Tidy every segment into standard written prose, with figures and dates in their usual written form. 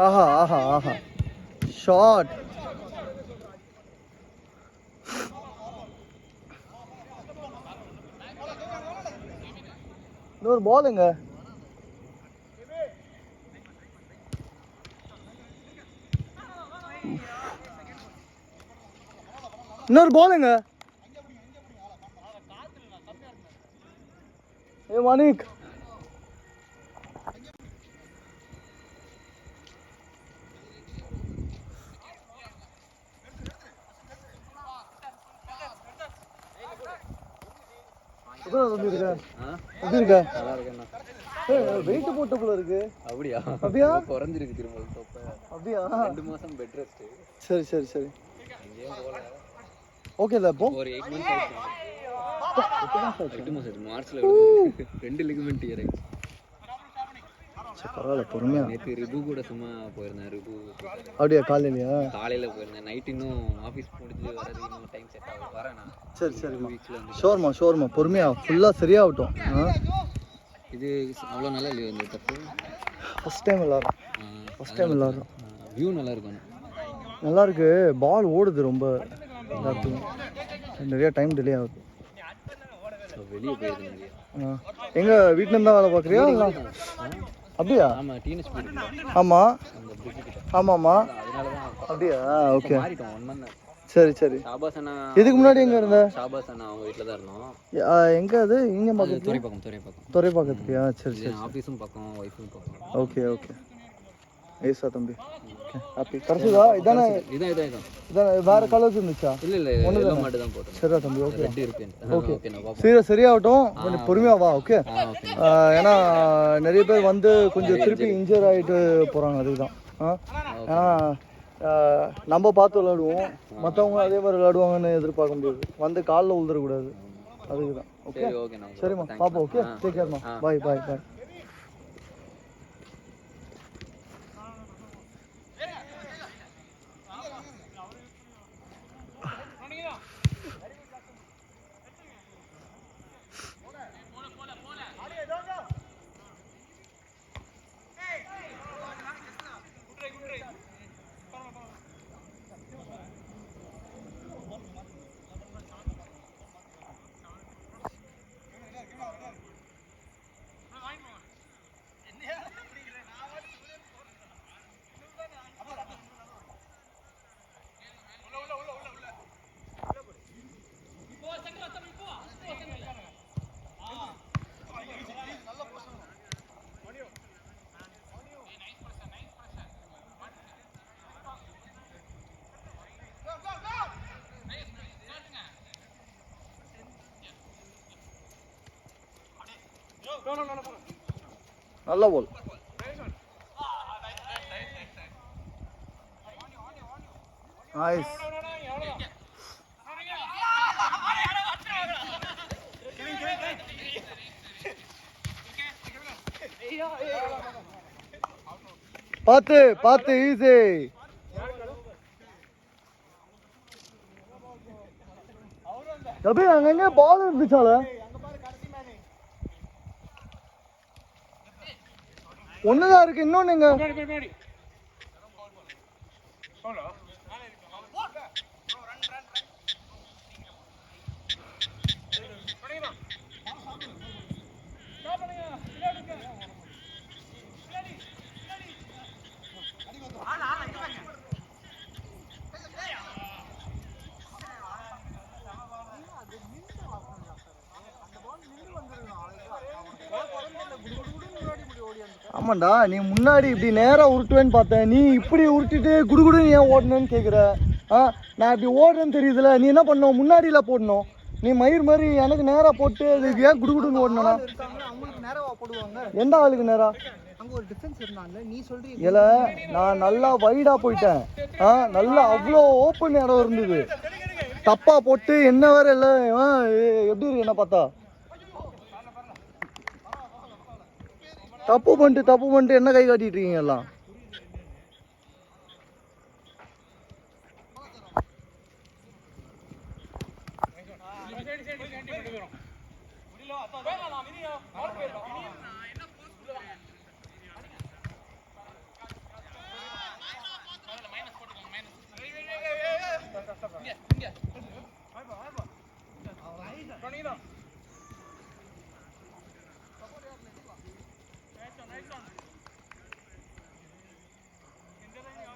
ஆஹா ஆஹா ஆஹா shot. இன்னொரு பாலுங்க. இன்னொரு பாலுங்க. ஏ மணிக் எப்படி இருக்க? நல்லா இருக்கேண்ணா. வெயிட் போட்ட போல இருக்கு. அப்படியா? அப்படியா? குறைஞ்சிருக்கு திரும்ப தொப்பை. அப்படியா? 2 மாசம் பெட் ரெஸ்ட். சரி சரி சரி. எங்கேயும் போகல. ஓகே இல்லை இப்போ ஒரு 8 months ஆயிடுச்சு. 8 மாசம் மார்ச்ல 2 லிகமெண்ட் டியர் ஆயிடுச்சு. பரவாயில்ல பொறுமையா. நேற்று ரிபு கூட சும்மா போயிருந்தேன். ரிபு அப்படியா? காலையிலையா? காலையில் போயிருந்தேன். நைட் இன்னும் ஆஃபீஸ் முடிஞ்சு வரதுக்கு இன்னும் டைம் செட் ஆகும். வரேண்ணா. சரி சரி. 2 வீக்ஸில் வந்து ஷோர்மா பொறுமையா ஃபுல்லாக சரியாகட்டும். இது அவ்வளோ நல்லா இல்லையோ இந்த தப்பு. ஃபஸ்ட் டைம் எல்லாரும் வியூ நல்லா இருக்கும். நல்லா இருக்கு. பால் ஓடுது ரொம்ப. நிறைய டைம் டிலே ஆகுது. வெளியே போயிருது நிறைய. எங்க வீட்டுல இருந்தா வேலை பார்க்குறியா? அப்படியா? ஆமாம், டீனஸ் போயிருக்கேன். ஆமாம் அந்த பிரிட்ஜ் கிட்ட. ஆமாம்மா. அதனால தான். அப்படியா? ஓகே. மாறிட்டோம் 1 month. சரி சரி. ஷாபாஸ் அண்ணா இதுக்கு முன்னாடி எங்க இருந்த? ஷாபாஸ் அண்ணா அவங்க வீட்டில் தான் இருந்தோம். எங்க அது? இங்கே பக்கத்து துறைப்பாக்கத்துலையா? சரி சரி. ஆஃபீஸும் பக்கம், ஒய்ஃபும் பக்கம். Okay okay. ஏசா தம்பி. ஹாப்பி கரெக்டா? இதானே? இதான் வேற கலர்ஸ் இருந்துச்சா? இல்லை ஒன்று மட்டும் தான் போட்டோம். சரியா தம்பி? ஓகே ரெட் இருக்கு. ஓகே சரியாகட்டும். கொஞ்சம் பொறுமையா வா. ஓகே. ஏன்னா நிறைய பேர் வந்து கொஞ்சம் திருப்பி இன்ஜூர் ஆகிட்டு போகிறாங்க. அதுதான். ஏன்னா நம்ம பார்த்து விளையாடுவோம், மற்றவங்க அதே மாதிரி விளையாடுவாங்கன்னு எதிர்பார்க்க முடியாது. வந்து காலில் உழுதுறக்கூடாது. அதுக்கு தான். ஓகே சரிம்மா, பார்ப்போம். ஓகே, டேக் கேர்மா. Bye bye bye. நல்ல போல். நைஸ். பார்த்து பார்த்து ஈஸி. அப்படியே அங்கங்க பால் இருந்துச்சால. ஒண்ணுதான் இருக்கு, இன்னொன்னு எங்க? ஆமாண்டா, நீ முன்னாடி இப்படி நேரா உருட்டுவேன்னு பார்த்தேன். நீ இப்படி உருட்டிட்டு குடுகுடுன்னு ஏன் ஓடணும்னு கேட்குற? நான் இப்படி ஓடுறேன்னு தெரியுதுல, நீ என்ன பண்ணணும்? முன்னாடியில போடணும். நீ மயிர் மாதிரி எனக்கு நேரா போட்டு அதுக்கு ஏன் குடுகுடுன்னு ஓடணும்னா? அவங்களுக்கு நேரா போடுவாங்க. எந்த ஆளுக்கு நேரா? அங்க ஒரு டிஃபரன்ஸ் இருந்தாங்க. நீ சொல்றீங்க இல்ல, நான் நல்லா வைடா போயிட்டேன். நல்லா அவ்வளோ ஓப்பன் இடம் இருந்தது. தப்பா போட்டு என்ன வேற இல்லை. எப்படி இருக்கு என்ன பார்த்தா? தப்பு பண்ணிட்டு என்ன கை காட்டிட்டு இருக்கீங்க எல்லாம்?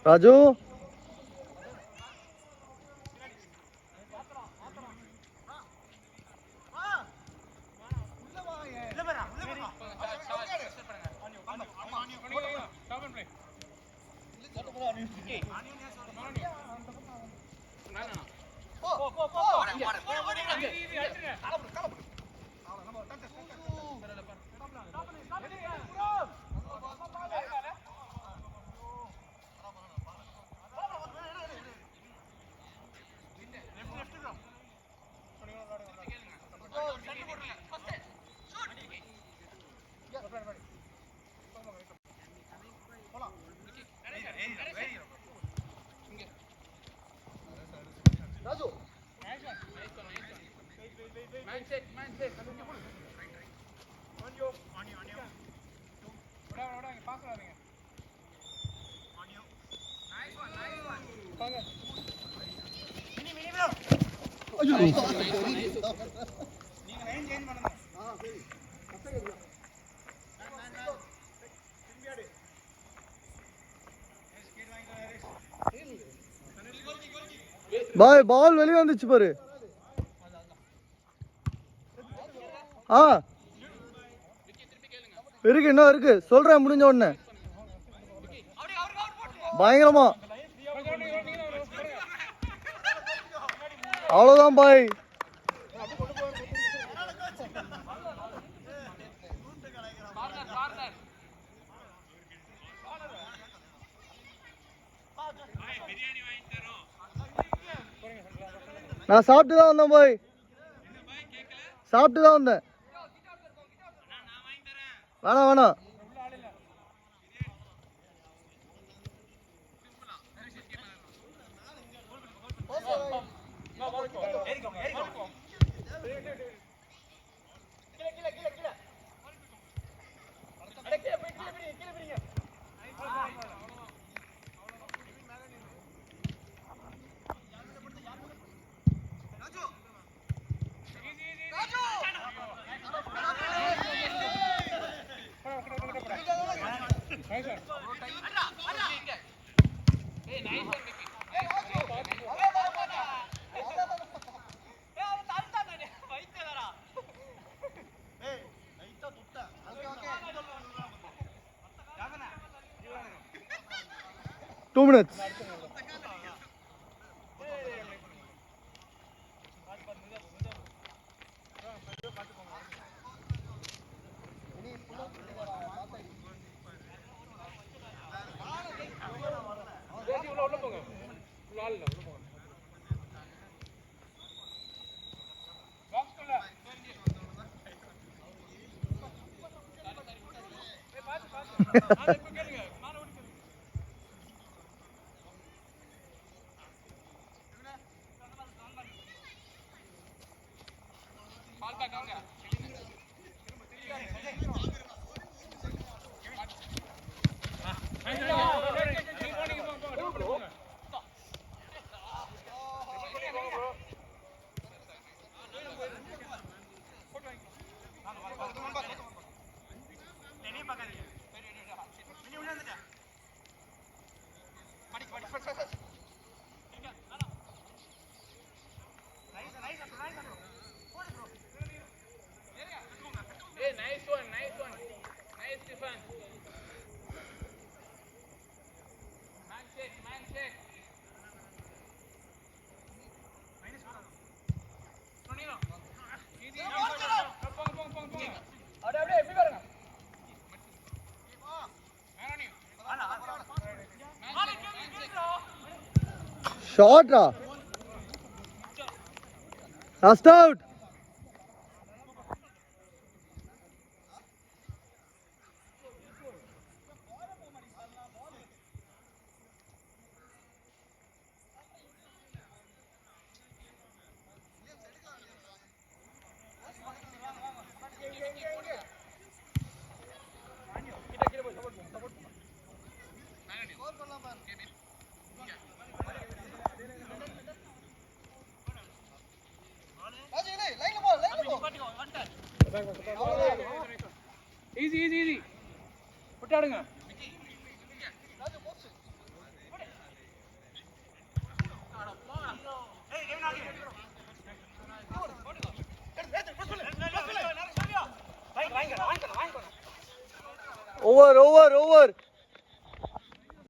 ராஜு பாய் பால் வெளியே வந்துச்சு பாரு. இருக்கு இன்னும் இருக்கு சொல்றேன் முடிஞ்ச உடனே. பயங்கரமா அவ்வளவுதான் பாய். நான் சாப்பிட்டு தான் வந்தேன் பாய், சாப்பிட்டு தான் வந்தேன். வேணாம் வேணாம். Two minutes. Shot, last out. Easy. Put out. Over over over